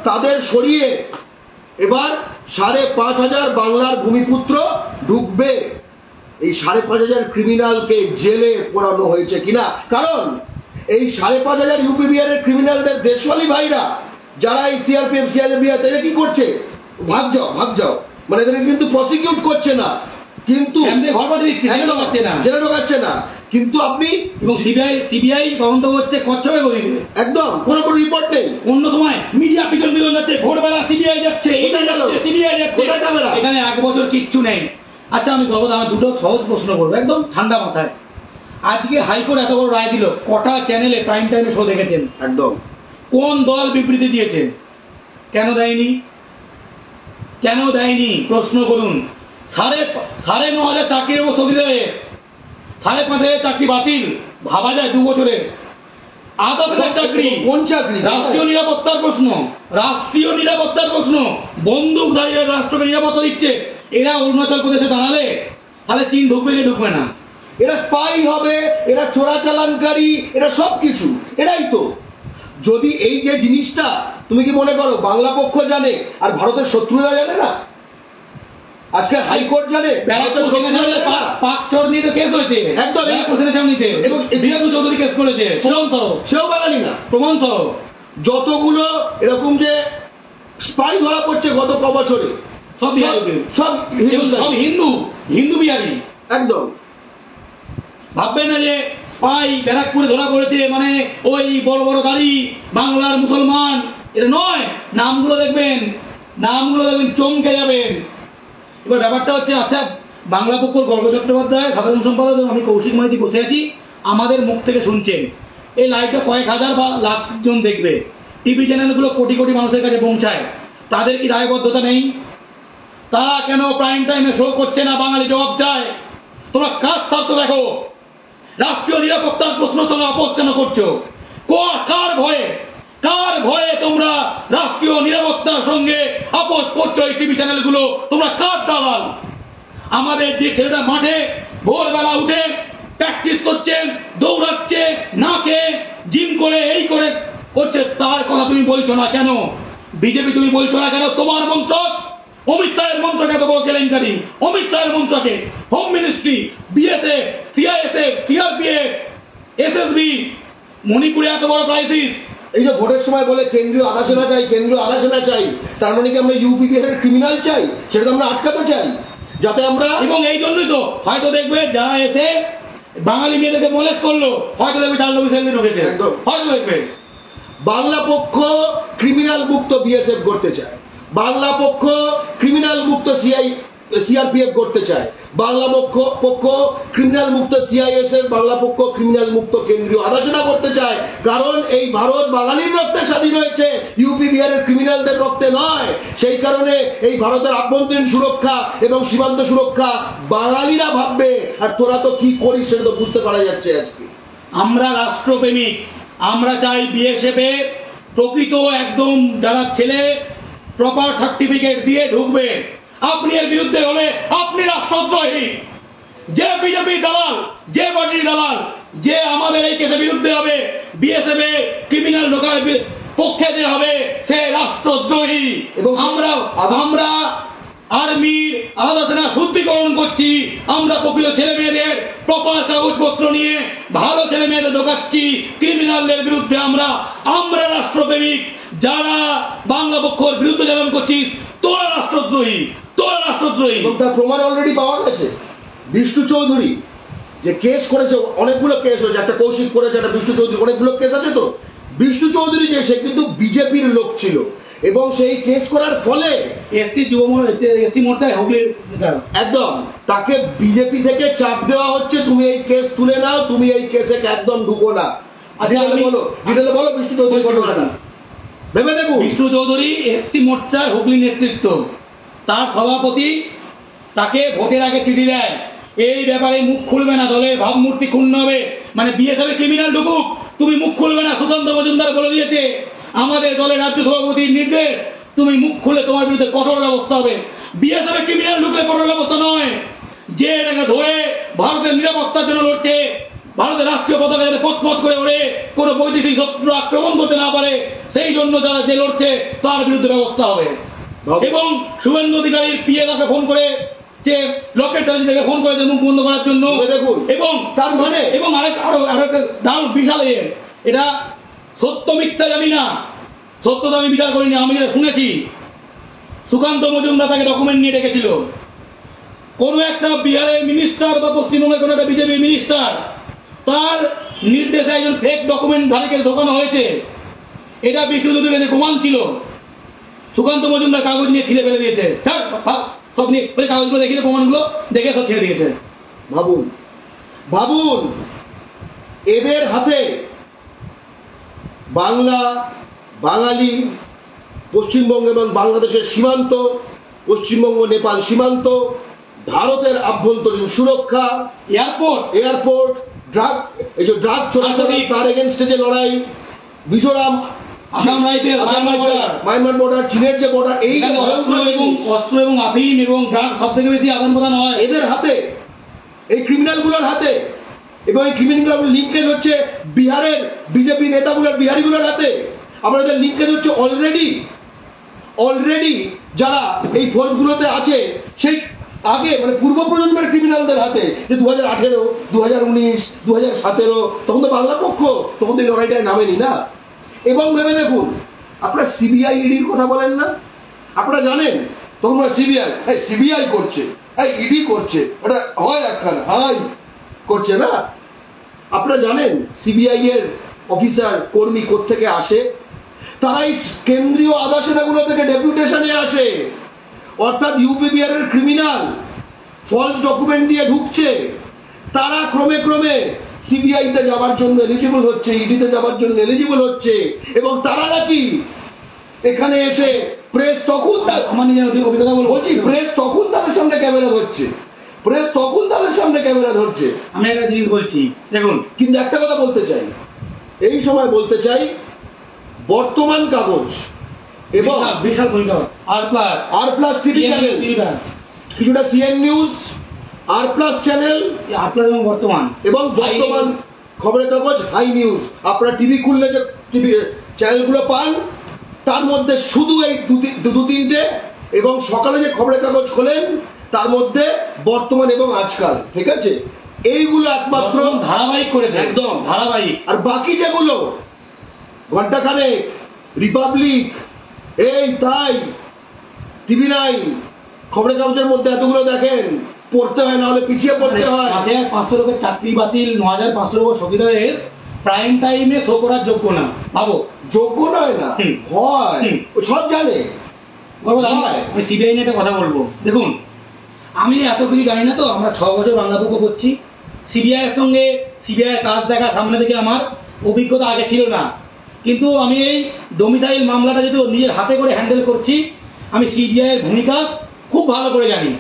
তাদের সরিয়ে এবার 5,500 বাংলার ভূমিপুত্র ঢুকবে। এই 5,500 ক্রিমিনালকে জেলে পোড়ানো হয়েছে কিনা, কারণ এই 5,500 ইউপি বিহারের ক্রিমিনালদের দেশওয়ালি ভাইরা যারা এই সিআরপিএফ সিআরপিএফ এরা কি করছে, ভাগ যাও ভাগ যাও, মানে এদের কিন্তু প্রসিকিউট করছে না, কিন্তু জেলে ঢোকাচ্ছে না, কিন্তু আপনি এবং সিবিআই তদন্ত করছে, কচ্ছপে বলি একদম কোনো রিপোর্ট নেই। অন্য সময় মিডিয়া পিছন পিছন যাচ্ছে, ভোরবেলা সিবিআই যাচ্ছে, সিবিআই যাচ্ছে, এখানে 1 বছর কিচ্ছু নেই। আচ্ছা, আমি আমার দুটো সহজ প্রশ্ন করবো একদম ঠান্ডা মাথায়। আজকে হাইকোর্ট এত বড় রায় দিল, কটা চ্যানেলে প্রাইম টাইমে শো দেখেছেন? একদম। কোন দল বিবৃতি দিয়েছে? কেন দেয়নি? কেন দেয়নি প্রশ্ন করুন। 9,500 চাকরির উপর স্থগিত, 5,500 চাকরি বাতিল, ভাবা যায় 2 বছরে। 8,000 চাকরি, কোন চাকরি? রাষ্ট্রীয় নিরাপত্তার প্রশ্ন, রাষ্ট্রীয় নিরাপত্তার প্রশ্ন, বন্দুকধারীরা রাষ্ট্রকে নিরাপত্তা দিচ্ছে। এরা অরুণাচল প্রদেশে দাঁড়ালে তাহলে চীন ঢুকবে কি ঢুকবে না? এরা স্পাই হবে, এরা চোরাচালানকারী, এরা সবকিছু এরাই তো। যদি এই যে জিনিসটা তুমি কি মনে করো বাংলা পক্ষ জানে আর ভারতের শত্রুরা জানে না? আজকে হাইকোর্ট জানে, পাকচর নিয়ে তো কেস হয়েছে, একদম এবং চৌধুরী কেস করেছে, সেও বাঙালি না, প্রমাণ সহ। যতগুলো এরকম যে স্পাই ধরা পড়ছে গত ক বছরে, সব হিন্দু বিহারি। একদম ভাববেন না যে স্পাই ব্যারাকপুরে ধরা পড়েছে মানে ওই বড় বড় গাড়ি বাংলার মুসলমান, এটা নয়। নামগুলো দেখবেন চমকে যাবেন। এবার ব্যাপারটা হচ্ছে, আচ্ছা, বাংলা পক্ষ গর্গ চট্টোপাধ্যায় সাধারণ সম্পাদক, আমি কৌশিক মাইতি বসে আছি, আমাদের মুখ থেকে শুনছেন। এই লাইভটা কয়েক হাজার বা লাখ জন দেখবে, টিভি চ্যানেলগুলো কোটি কোটি মানুষের কাছে পৌঁছায়। তাদের কি দায়বদ্ধতা নেই? তারা কেন প্রাইম টাইমে শো করছে না? বাঙালি জবাব চায়। তোমরা কার স্বার্থ দেখো? রাষ্ট্রীয় নিরাপত্তার প্রশ্ন সঙ্গে আপোষ কেন করছো? কার ভয়ে তোমরা রাষ্ট্রীয় নিরাপত্তার সঙ্গে আপোষ করছো? এই টিভি চ্যানেলগুলো তোমরা কার দালাল? আমাদের যে ছেলেটা মাঠে ভোরবেলা উঠে প্র্যাকটিস করছে, দৌড়াচ্ছে, নাকে জিম করে এই করে করছে, তার কথা তুমি বলছো না কেন? বিজেপি তুমি বলছো না কেন? তোমার মন্ত্রক, অমিত শাহের মন্ত্রকে এত বড় কেলেঙ্কারি, অমিত শাহের মন্ত্রকে home ministry, BSF, CISF, CRPF, SSB, মণিপুরে এত বড় ক্রাইসিস। এই যে ভোটের সময় বলে কেন্দ্রীয় আগাছানা চাই, কেন্দ্রীয় আগাছানা চাই, তার মানে কি আমরা ইউপি বিহারের ক্রিমিনাল চাই? সেটা তো আমরা আটকাতে চাই, যাতে আমরা, এবং এই জন্যই তো হয়তো দেখবে যারা এসে বাঙালি মেয়েদেরকে মোলেস্ট করলো, হয়তো দেখবে চাল ডোমিসাইলে ঢুকেছে, হয়তো দেখবে। বাংলা পক্ষ ক্রিমিনাল মুক্ত বিএসএফ করতে চায়, বাংলা পক্ষ ক্রিমিনাল মুক্ত সিআরপিএফ করতে চায়, বাংলা পক্ষ ক্রিমিনাল মুক্ত সিআইএসএফ, বাংলা পক্ষ ক্রিমিনাল মুক্ত কেন্দ্রীয় আদাসনা করতে চায়। কারণ এই ভারত বাঙালির রক্তে স্বাধীন হয়েছে, ইউপি বিহারের ক্রিমিনালদের রক্তে নয়। সেই কারণে এই ভারতের আভ্যন্তরীণ সুরক্ষা এবং সীমান্ত সুরক্ষা বাঙালিরা ভাববে, আর তোরা তো কি করিস সেটা তো বুঝতে পারা যাচ্ছে আজকে। আমরা রাষ্ট্রপ্রেমিক, আমরা চাই বিএসএফ এ প্রকৃত একদম যারা ছেলে প্রপার সার্টিফিকেট দিয়ে ঢুকবে। আপনি এর বিরুদ্ধে হলে আপনি রাষ্ট্রদ্রোহী। যে বিজেপি দালাল, যে পার্টির দালাল, যে আমাদের এই কেসের বিরুদ্ধে হবে, বিএসএফ এ ক্রিমিনাল ঢোকার পক্ষে যে হবে, সে রাষ্ট্রদ্রোহী। এবং আমরা আর্মির আলোচনা শুদ্ধিকরণ করছি, আমরা প্রকৃত ছেলে মেয়েদের প্রপার কাগজপত্র নিয়ে ভালো ছেলে মেয়েদের ঢোকাচ্ছি। ক্রিমিনালদের বিরুদ্ধে আমরা রাষ্ট্রপ্রেমিক। যারা বাংলা পক্ষের বিরুদ্ধে যেমন করছিস, তোরা রাষ্ট্রদ্রোহী, তোরা রাষ্ট্রদ্রোহী। এবং তার প্রমাণ অলরেডি পাওয়া গেছে। বিষ্ণু চৌধুরী যে কেস করেছে, অনেকগুলো কেস হয়েছে, একটা কৌশিক করেছে, একটা বিষ্ণু চৌধুরী, অনেকগুলো কেস আছে। তো বিষ্ণু চৌধুরী যে সে কিন্তু বিজেপির লোক ছিল, এবং সেই কেস করার ফলে এসসি মোর্চায় হুগলির একদম তাকে বিজেপি থেকে চাপ দেওয়া হচ্ছে, তুমি এই কেস তুলে নাও, তুমি এই কেসে একদম ঢুকো না। ডিটেলে বলো বিষ্ণু চৌধুরী ঘটনাটা ভেবে দেখুন। বিষ্ণু চৌধুরী এসসি মোর্চার হুগলি নেতৃত্ব, তার সভাপতি তাকে ভোটের আগে চিঠি দেয়, এই ব্যাপারে মুখ খুলবে না, দলের ভাবমূর্তি ক্ষুণ্ণ হবে, মানে বিএসএফ ক্রিমিনাল ঢুকুক, তুমি মুখ খুলবে না। সুকান্ত মজুমদার বলে দিয়েছে, আমাদের দলের রাজ্য সভাপতির নির্দেশ, তুমি মুখ খুলে তোমার বিরুদ্ধে কঠোর ব্যবস্থা হবে। বিএসএফ ক্রিমিনাল ঢুকলে কঠোর ব্যবস্থা নয়, যে এটাকে ধরে ভারতের নিরাপত্তার জন্য লড়ছে, ভারতের রাষ্ট্রীয় পতাকা যাতে পথ করে ওড়ে, কোনো বৈদেশিক শত্রু আক্রমণ করতে না পারে, সেই জন্য যারা যে লড়ছে তার বিরুদ্ধে ব্যবস্থা হবে। এবং শুভেন্দু অধিকারীর পিএ তাকে ফোন করে, যে লকেট থেকে ফোন করে মুখ বন্ধ করার জন্য। এবং তার মানে এবং আরেকটা দারুণ বিশাল এটা সত্য মিথ্যা জানি না, সত্যতা আমি বিচার করিনি, আমি যেটা শুনেছি, সুকান্ত মজুমদার তাকে ডকুমেন্ট নিয়ে ডেকেছিল। কোন একটা বিহারের মিনিস্টার বা পশ্চিমবঙ্গের কোন একটা বিজেপি মিনিস্টার, তার নির্দেশে একজন ফেক ডকুমেন্ট ধারীকে ঢোকানো হয়েছে। এটা বিষ্ণুদূতের কাছে প্রমাণ ছিল। সুকান্ত মজুমদার কাগজ নিয়ে ছিঁড়ে ফেলে দিয়েছে, সব নিয়ে কাগজগুলো দেখিয়ে, প্রমাণগুলো দেখে সব ছেড়ে দিয়েছে। ভাবুন ভাবুন, এদের হাতে বাংলা, বাঙালি, পশ্চিমবঙ্গ এবং বাংলাদেশের সীমান্ত, পশ্চিমবঙ্গ নেপাল সীমান্ত, ভারতের আভ্যন্তরীণ সুরক্ষা, এয়ারপোর্ট, ড্রাগ চোরাচালান, তার এগেনস্টে যে লড়াই, মিজোরাম, মায়ানমার বর্ডার, চীনের যে বর্ডার, এই যে অস্ত্র এবং আফিম এবং ড্রাগ সব থেকে বেশি আদান প্রদান হয় এদের হাতে, এই ক্রিমিনালগুলোর হাতে। এবং এই ক্রিমিনালগুলোর লিঙ্কেজ হচ্ছে বিহারের বিজেপি নেতাগুলোর, বিহারিগুলোর হাতে। আমাদের লিঙ্কেজ হচ্ছে অলরেডি যারা এই ফোর্সগুলোতে আছে, সেই আগে মানে পূর্ব প্রজন্মের ক্রিমিনালদের হাতে, যে 2018, 2019, 2017, তখন তো বাংলা পক্ষ, তখন তো এই লড়াইটায় নামেনি না। এবং ভেবে দেখুন, আপনারা সিবিআই ইডির কথা বলেন না, আপনারা জানেন তখন সিবিআই করছে, ইডি করছে, এটা হয় একখানা হাই করছে না। আপনারা জানেন সিবিআই এর অফিসার কর্মী কোত্থেকে আসে? তারা এই কেন্দ্রীয় আদাসনাগুলো থেকে ডেপুটেশনে আসে। অর্থাৎ ইউপি বিহারের ক্রিমিনাল ফলস ডকুমেন্ট দিয়ে ঢুকছে, তারা ক্রমে সিবিআইতে যাওয়ার জন্য এলিজিবল হচ্ছে, ইডিতে যাওয়ার জন্য এলিজিবল হচ্ছে। এবং তারা নাকি এখানে এসে প্রেস তখন তাদের সামনে ক্যামেরা ধরছে, আমি একটা জিনিস বলছি দেখুন। কিন্তু একটা কথা বলতে চাই, এই সময় বলতে চাই, বর্তমান কাগজ এবং আর প্লাস টিভি চ্যানেল, কিছুটা সিএন নিউজ, আর প্লাস চ্যানেল, এবং বর্তমান খবরের কাগজ হাই নিউজ, আপনারা টিভি খুললে যে টিভি চ্যানেলগুলো পান, তার মধ্যে শুধু এই দু তিনটে, এবং সকালে যে খবরের কাগজ খোলেন তার মধ্যে বর্তমান এবং আজকাল, ঠিক আছে, এইগুলো একমাত্র ধারাবাহিক করে, একদম ধারাবাহিক। আর বাকি যেগুলো ঘন্টাখানে রিপাবলিক, এই তাই, টিভি 9, খবরের কাগজের মধ্যে এতগুলো দেখেন, পড়তে হয়, না হলে পিছিয়ে পড়তে হয়। 5,500 লোকের চাকরি বাতিল, 9,500 লোক সবিদায় প্রাইম টাইমে শো করার যোগ্য না। ভাবো, যোগ্য নয় না, হয়, সব জানে। আমি সিবিআই নিয়ে একটা কথা বলবো। দেখুন, আমি এত কিছু জানি না, তো আমরা 6 বছর বাংলা পক্ষ করছি। সিবিআইয়ের সঙ্গে সিবিআইয়ের কাজ দেখা সামনে থেকে আমার অভিজ্ঞতা আগে ছিল না, কিন্তু আমি এই ডোমিসাইল মামলাটা যেহেতু নিজের হাতে করে হ্যান্ডেল করছি, আমি সিবিআইয়ের ভূমিকা খুব ভালো করে জানি।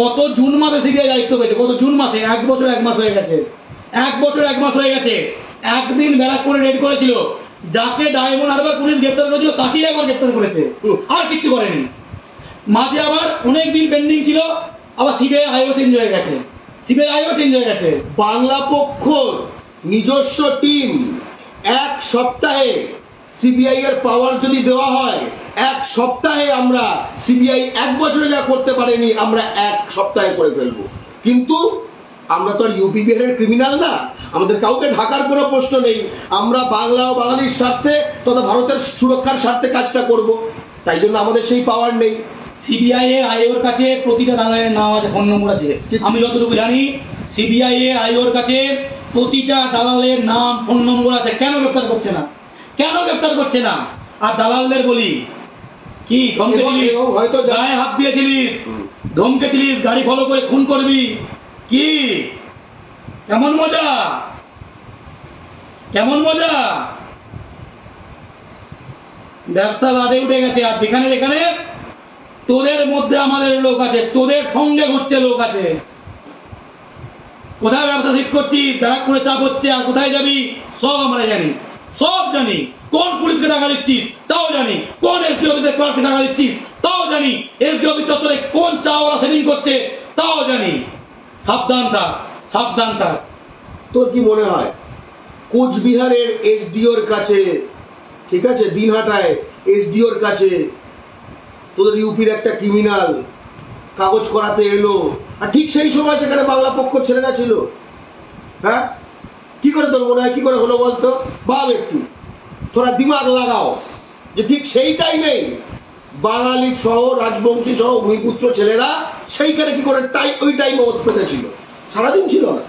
গত জুন মাসে সিবিআই দায়িত্ব পেয়েছে, গত জুন মাসে 1 বছর 1 মাস হয়ে গেছে, 1 বছর 1 মাস হয়ে গেছে। একদিন ব্যারাকপুরে রেড করেছিল, যাকে ডায়মন্ড হারবার পুলিশ গ্রেপ্তার করেছিল তাকেই একবার গ্রেপ্তার করেছে, আর কিচ্ছু করেনি। মাঝে আবার অনেক দিন পেন্ডিং ছিল, আবার সিবিআই আইও চেঞ্জ হয়ে গেছে, বাংলা পক্ষ নিজস্ব টিম 1 সপ্তাহে সিবিআই এর পাওয়ার যদি দেওয়া হয়, 1 সপ্তাহে আমরা সিবিআই 1 বছরে যা করতে পারেনি আমরা 1 সপ্তাহে করে ফেলবো। কিন্তু আমরা তো আর ইউপি বিহারের ক্রিমিনাল না, আমাদের কাউকে ঢাকার কোনো প্রশ্ন নেই। আমরা বাংলা ও বাঙালির স্বার্থে তথা ভারতের সুরক্ষার স্বার্থে কাজটা করব, তাই জন্য আমাদের সেই পাওয়ার নেই। সিবিআই এর আইওর কাছে প্রতিটা দালালের নাম আছে, ফোন নম্বর আছে। আমি যতটুকু জানি সিবিআই এর আইওর কাছে প্রতিটা দালালের নাম, ফোন নম্বর আছে। কেন গ্রেপ্তার করছে না? আর দালালদের বলি, কি ধমকেছিলিস, হয়তো গায়ে হাত দিয়েছিলিস, ধমকেছিলিস, গাড়ি ফলো করে খুন করবি, কি কেমন মজা? ব্যবসা লাটে উঠে গেছে। আর যেখানে যেখানে তোদের মধ্যে আমাদের লোক আছে, তোদের সঙ্গে ঘুরছে লোক আছে, কোথায় ব্যবসা শিফট করছিস, ব্যারাকপুরে চাপ হচ্ছে, আর কোথায় যাবি সব আমরা জানি, কোন পুলিশকে টাকা দিচ্ছিস তাও জানি, কোন এসডি অফিসে ক্লার্ককে টাকা দিচ্ছিস তাও জানি, এসডি অফিস চত্বরে কোন চাওয়ালা সেটিং করছে তাও জানি। সাবধান থাক। তোর কি মনে হয় কোচবিহারের এসডিওর কাছে, ঠিক আছে, দিনহাটায় এসডিওর কাছে তোদের ইউপির একটা ক্রিমিনাল কাগজ করাতে এলো, আর ঠিক সেই সময় সেখানে বাংলা পক্ষ ছেলেরা ছিল? হ্যাঁ, কি করে তোর মনে হয়, কি করে হলো বলতো? ভাব একটু, তোরা দিমাগ লাগাও যে ঠিক সেই টাইমেই বাঙালি সহ রাজবংশী সহ ভূমিপুত্র ছেলেরা সেইখানে কি করে ওই টাইমে ওত পেতেছিল? সারাদিন ছিল না,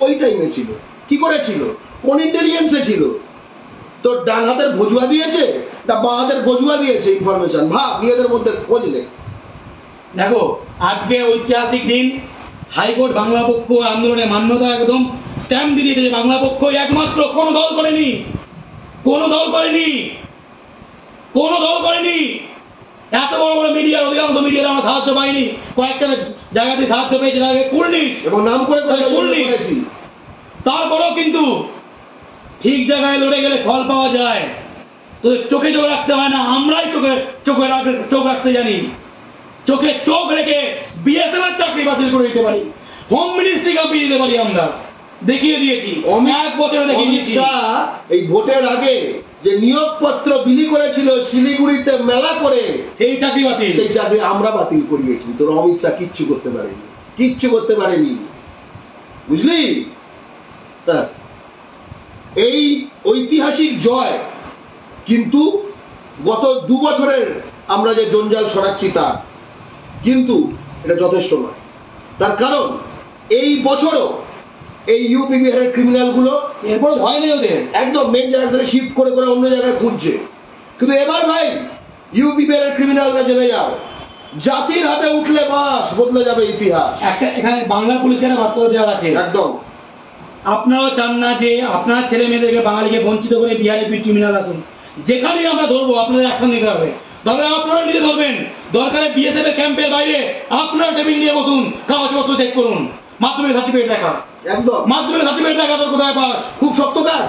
ওই টাইমে ছিল। কি করে ছিল? কোন ইন্টেলিজেন্সে ছিল? তোর ডান হাতের গজুয়া দিয়েছে না বাঁ হাতের গজুয়া দিয়েছে ইনফরমেশন? ভাব, নিজেদের মধ্যে খোঁজ নে। দেখো, আজকে ঐতিহাসিক দিন, হাইকোর্ট বাংলা পক্ষ আন্দোলনে মান্যতা একদম স্ট্যাম্প দিয়ে দিয়েছে। বাংলা পক্ষ একমাত্র, কোনো দল করেনি। এত বড় বড় মিডিয়ার, অধিকাংশ মিডিয়ার আমরা সাহায্য পাইনি, কয়েকটা জায়গাতে সাহায্য পেয়েছে, তাদেরকে কুর্নিশ এবং নাম করে করেছি। তারপরেও কিন্তু ঠিক জায়গায় লড়ে গেলে ফল পাওয়া যায়। তোদের চোখে চোখ রাখতে হয় না, আমরাই চোখ রাখতে জানি। চোখে চোখ রেখে বিএসএফ এর চাকরি বাতিল করে দিতে পারি, হোম মিনিস্ট্রি কাঁপিয়ে দিতে পারি, আমরা দেখিয়ে দিয়েছি। 1 বছরে দেখিয়ে দিয়েছি। এই ভোটের আগে যে নিয়োগপত্র বিলি করেছিল শিলিগুড়িতে মেলা করে, সেই চাকরি আমরা বাতিল করিয়েছি। তোর অমিত শাহ কিচ্ছু করতে পারেনি, বুঝলি? এই ঐতিহাসিক জয়, কিন্তু গত 2 বছরের আমরা যে জঞ্জাল সরাচ্ছি তা কিন্তু এটা যথেষ্ট নয়। তার কারণ এই বছরও এই ইউপি বিহারের ক্রিমিনাল গুলো এরপর ভয় নেই ওদের, একদম মেন জায়গা থেকে শিফট করে অন্য জায়গায় খুঁজছে। কিন্তু এবার ভাই ইউপি বিহারের ক্রিমিনালরা জেনে যাও, জাতির হাতে উঠলে বাস বদলে যাবে ইতিহাস। এখানে বাংলা পুলিশকে বাদ করে দেওয়া আছে একদম। আপনারাও চান না যে আপনার ছেলে মেয়েদেরকে বাঙালিকে বঞ্চিত করে বিহারে ক্রিমিনাল আসুন। যেখানেই আমরা ধরবো আপনাদের অ্যাকশন নিতে হবে, তবে আপনারা নিজে ধরবেন। দরকারে বিএসএফ এর ক্যাম্পের বাইরে আপনারা টেবিল নিয়ে বসুন, কাগজপত্র চেক করুন, মাধ্যমিক সার্টিফিকেট দেখা, একদম মাধ্যমিক সার্টিফিকেট দেখা তোর কোথায় পাস। খুব শক্ত কাজ।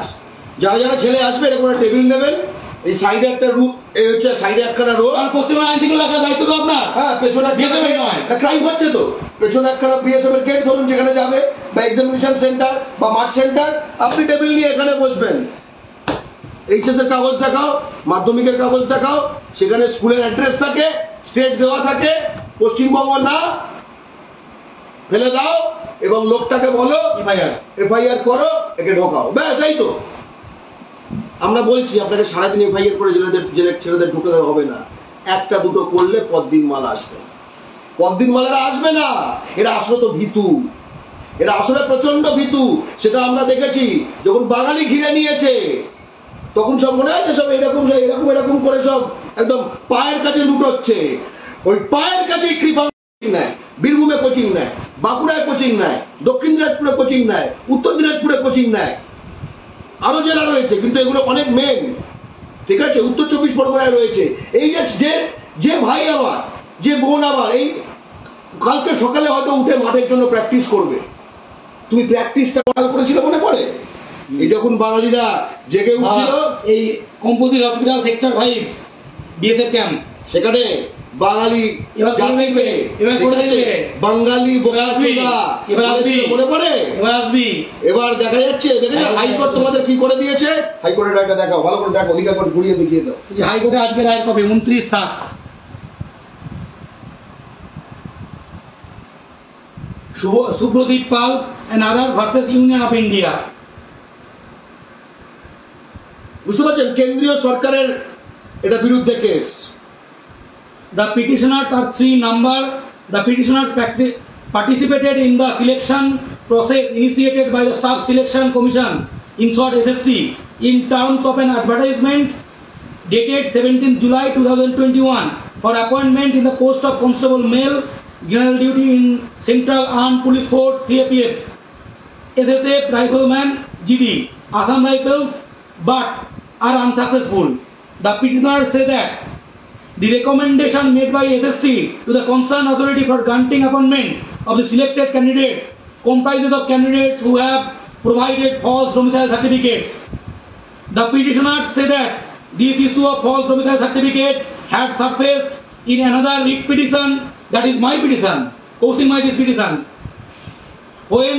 যারা ছেলে আসবে এরকম একটা টেবিল নেবেন, এই সাইডে একটা রুট, এই হচ্ছে সাইডে একখানা রোড, আর পশ্চিমবঙ্গ আইন শৃঙ্খলা রাখার দায়িত্ব তো আপনার। হ্যাঁ, পেছনে ক্রাইম হচ্ছে তো, পেছনে একখানা বিএসএফ এর গেট ধরুন যেখানে যাবে, বা এক্সামিনেশন সেন্টার বা মাঠ সেন্টার, আপনি টেবিল নিয়ে এখানে বসবেন। এইচএস এর কাগজ দেখাও, মাধ্যমিকের কাগজ দেখাও, সেখানে স্কুলের অ্যাড্রেস থাকে, স্টেট দেওয়া থাকে, পশ্চিমবঙ্গ না, ফেলে দাও এবং লোকটাকে বলো এফআইআর করো, একে ঢোকাও, ব্যাস। এই তো আমরা বলছি, আপনাকে সারাদিন এফআইআর করে ছেলেদের ঢুকে দেওয়া হবে না। 1টা 2টো করলে পরদিন মাল আসবে, পরদিন আসবে না। এরা আসলে তো ভীতু, এরা আসলে প্রচন্ড ভীতু। সেটা আমরা দেখেছি যখন বাঙালি ঘিরে নিয়েছে, তখন সব মনে হয় যে সব এরকম করে সব একদম পায়ের কাছে লুটোচ্ছে, ওই পায়ের কাছেই কৃপা নেয়, বীরভূমে কোচিং নেয়, বাঁকুড়ায় কোচিং নেয়, দক্ষিণ দিনাজপুরে কোচিং নেয়, উত্তর দিনাজপুরে কোচিং নেয়, আরো জেলা রয়েছে, কিন্তু এগুলো অনেক মেন, ঠিক আছে, উত্তর 24 পরগনায় রয়েছে। এই যে যে ভাই আমার, যে বোন আমার, এই কালকে সকালে হয়তো উঠে মাঠের জন্য প্র্যাকটিস করবে, তুমি প্র্যাকটিসটা ভালো করেছিল মনে পড়ে? এই যখন বাঙালিরা জেগে উঠছিল, এই composite hospital sector 5 BSF camp, সেখানে বাঙালি এবার জাতিকে, এবার করে দেবে, বাঙালি বোকাচোদা মনে পড়ে? এবার আসবি, এবার দেখা যাচ্ছে, দেখেছো হাইকোর্ট তোমাদের কি করে দিয়েছে? হাইকোর্টের রায়টা দেখাও, ভালো করে দেখো, অধিকার কোর্ট ঘুরিয়ে দেখিয়ে দাও। যে হাইকোর্টে আজকে রায়ের copy 29/7। Subhadip Pal and others versus Union of India. বুঝতে পারছেন, কেন্দ্রীয় সরকারের এটা বিরুদ্ধে case. The petitioners are 3 number. The petitioners participated in the selection process initiated by the Staff Selection Commission, in short SSC, in terms of an advertisement dated 17th July 2021 for appointment in the post of Constable Male, General Duty in Central Armed Police Force CAPF, SSF Rifleman GD, Assam Rifles, but are unsuccessful. The petitioners say that the recommendation made by SSC to the concerned authority for granting appointment of the selected candidates comprises of candidates who have provided false domicile certificates. The petitioners say that this issue of false domicile certificate had surfaced in another writ petition, that is my petition, Kaushik Maiti's petition, when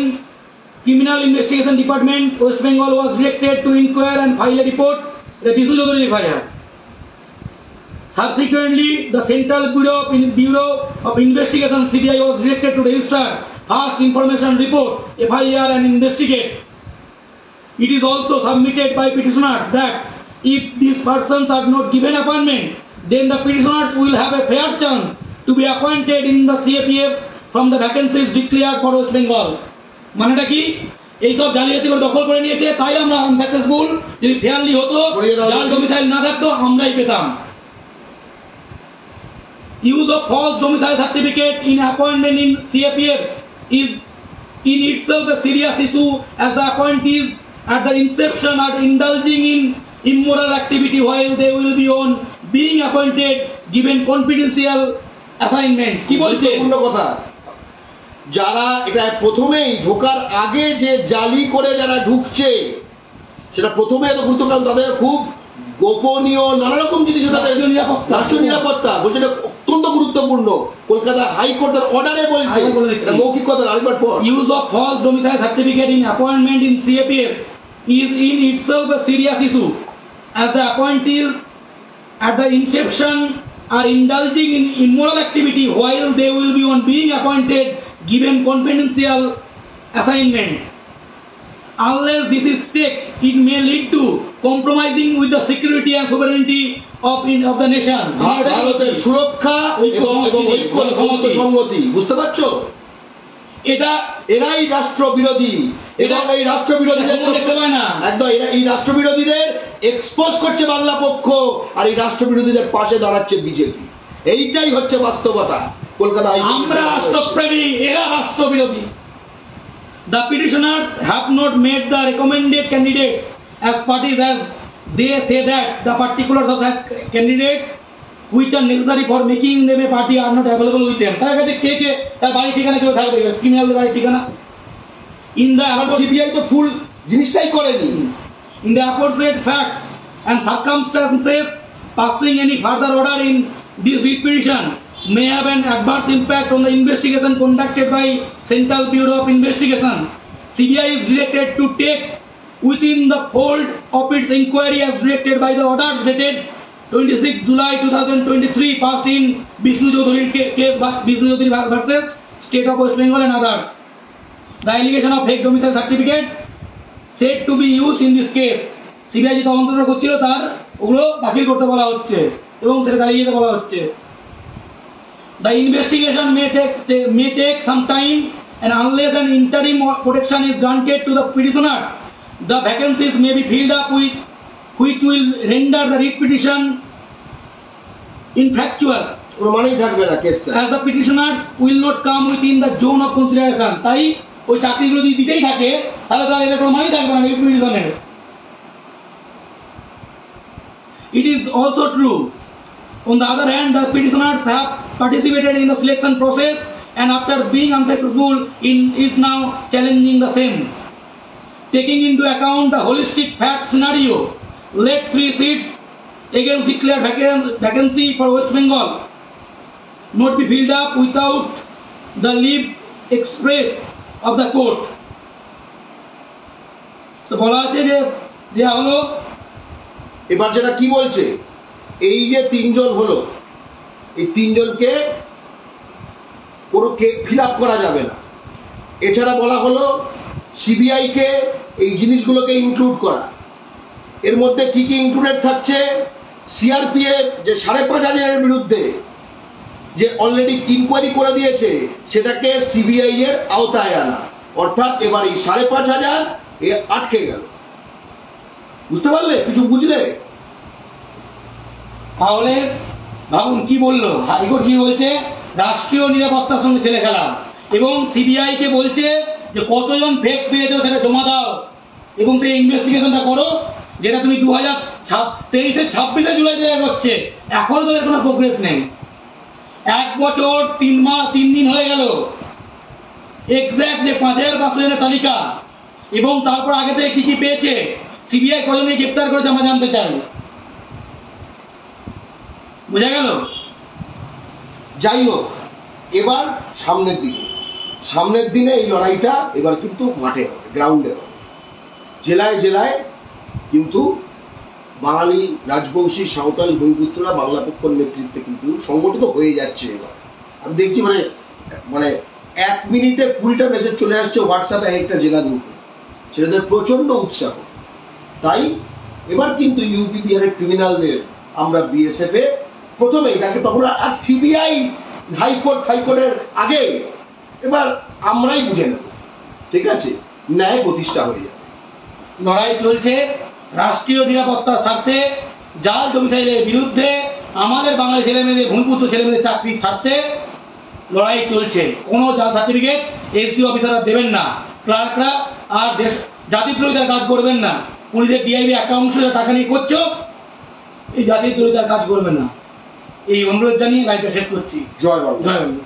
Criminal Investigation Department, West Bengal, was directed to inquire and file a report, the Vishnu Chaudhary FIR. Subsequently, the Central Bureau of Investigation CBI was directed to register first information report FIR and investigate. It is also submitted by petitioners that if these persons are not given appointment, then the petitioners will have a fair chance to be appointed in the CAPF from the vacancies declared for West Bengal. মানেটা কি? এই সব জালিয়াতি করে দখল করে নিয়েছে, তাই আমরা আনসাকসেসফুল। যদি ফেয়ারলি হতো, জাল ডোমিসাইল না থাকতো, আমরাই পেতাম। Use of false domicile certificate in appointment in CAPF is in itself a serious issue, as the appointees at the inception are indulging in immoral activity while they will be on being appointed given confidential assignments. কি বলছে? গুরুত্বপূর্ণ কথা, যারা এটা প্রথমেই ঢোকার আগে যে জালি করে যারা ঢুকছে, সেটা প্রথমে এত গুরুত্ব, কারণ তাদের খুব গোপনীয় নানা রকম জিনিস, তাদের রাষ্ট্র নিরাপত্তা বলছে, এটা অত্যন্ত গুরুত্বপূর্ণ। কলকাতা হাইকোর্টের অর্ডারে বলছে, এটা মৌখিক কথা, আরেকবার পর। Use of false domicile certificate in appointment in CAPF is in itself a serious issue, as the appointees at the inception are indulging in immoral activity while they will be on being appointed given confidential assignments. Unless this is checked, it may lead to compromising with the security and sovereignty of the nation. ভারতের সুরক্ষা এবং ঐক্য সংগতি, বুঝতে পারছো? এটা এরাই রাষ্ট্রবিরোধী, এবং এই রাষ্ট্রবিরোধীদের একদম এই রাষ্ট্রবিরোধীদের এক্সপোজ করছে বাংলা পক্ষ, আর এই রাষ্ট্রবিরোধীদের পাশে দাঁড়াচ্ছে বিজেপি। এইটাই হচ্ছে বাস্তবতা। কলকাতা আমরা রাষ্ট্রপ্রেমী, এরা রাষ্ট্রবিরোধী। The petitioners have not made the recommended candidate as parties, as they say that the particulars of that candidates which are necessary for making them a party are not available with them. তার কাছে কে তার বাড়ি ঠিকানা কেউ থাকবে, ক্রিমিনালদের বাড়ি ঠিকানা। In the CBI তো ফুল জিনিসটাই করেনি। In the aforesaid facts and circumstances, passing any further order in this writ petition may have an adverse impact on the investigation conducted by Central Bureau of Investigation. CBI is directed to take within the fold of its inquiry as directed by the orders dated 26 July 2023 passed in Vishnu Chaudhary case, Vishnu Chaudhary versus State of West Bengal and others. The allegation of fake domicile certificate said to be used in this case. CBI যে তদন্তটা করছিল তার ওগুলো দাখিল করতে বলা হচ্ছে এবং সেটা চালিয়ে যেতে বলা হচ্ছে। The investigation may take some time, and unless an interim protection is granted to the petitioners, the vacancies may be filled up with which will render the writ petition infractuous, কোনো মানেই থাকবে না কেসটা। as the petitioners will not come within the zone of consideration. তাই ওই চাকরিগুলো যদি দিতেই থাকে তাহলে তার এদের কোনো মানেই থাকবে না এই পিটিশনের। It is also true, on the other hand, the petitioners have participated in the selection process and after being unsuccessful is now challenging the same. Taking into account the holistic fact scenario, let 3 seats against declared vacancy for West Bengal not be filled up without the leave express of the court. So বলা আছে যে দেয়া হলো। এবার যেটা কি বলছে, এই যে 3 জন হলো, এই 3 জনকে কোনো ফিল আপ করা যাবে না। এছাড়া বলা হলো সিবিআই কে এই জিনিসগুলোকে ইনক্লুড করা। এর মধ্যে কি কি ইনক্লুডেড থাকছে, সিআরপিএফ যে 5,500-এর বিরুদ্ধে যে অলরেডি ইনকোয়ারি করে দিয়েছে সেটাকে সিবিআই এর আওতায় আনা, অর্থাৎ এবার এই 5,500 এ আটকে গেল। বুঝতে পারলে? কিছু বুঝলে? তাহলে ভাবুন কি বললো হাইকোর্ট, কি বলছে, রাষ্ট্রীয় নিরাপত্তার সঙ্গে ছেলে খেলা, এবং সিবিআই কে বলছে যে কতজন ফেক পেয়েছো সেটা জমা দাও এবং সেই ইনভেস্টিগেশনটা করো, যেটা তুমি 2023-এর 26শে জুলাই হচ্ছে, এখন তাদের কোনো প্রোগ্রেস নেই। 1 বছর 3 মাস 3 দিন হয়ে গেল এক্স্যাক্ট যে 5,500 জনের তালিকা, এবং তারপর আগে থেকে কি কি পেয়েছে, সিবিআই কজনকে গ্রেপ্তার করেছে আমরা জানতে চাই। বোঝা গেল? যাই হোক, এবার সামনের দিনে এই লড়াইটা এবার কিন্তু মাঠে হবে, গ্রাউন্ডে হবে, জেলায় জেলায় কিন্তু বাঙালি রাজবংশী সাঁওতাল ভূমিপুত্ররা বাংলা পক্ষের নেতৃত্বে কিন্তু সংগঠিত হয়ে যাচ্ছে। এবার আমি দেখছি মানে 1 মিনিটে 20টা মেসেজ চলে আসছে হোয়াটসঅ্যাপে একটা জেলা গ্রুপে, ছেলেদের প্রচন্ড উৎসাহ। তাই এবার কিন্তু ইউপি বিহারের ক্রিমিনালদের আমরা বিএসএফ এ প্রথমেই তাকে, তখন আর সিবিআই হাইকোর্টের আগে এবার আমরাই বুঝে নেব, ঠিক আছে, ন্যায় প্রতিষ্ঠা হয়ে যাবে। লড়াই চলছে রাষ্ট্রীয় নিরাপত্তার স্বার্থে, জাল ডোমিসাইলের বিরুদ্ধে, আমাদের বাঙালি ছেলেমেয়েদের ভূমিপুত্র ছেলেমেয়েদের চাকরির স্বার্থে লড়াই চলছে। কোনো জাল সার্টিফিকেট এসডি অফিসাররা দেবেন না, ক্লার্করা আর জাতিদ্রোহিতার কাজ করবেন না, পুলিশের ডিআইবি একাংশ টাকা নিয়ে করছো, এই জাতিদ্রোহিতার কাজ করবেন না, এই অনুরোধ জানিয়ে লাইভটা শেষ করছি। জয় বাংলা। জয় বাংলা।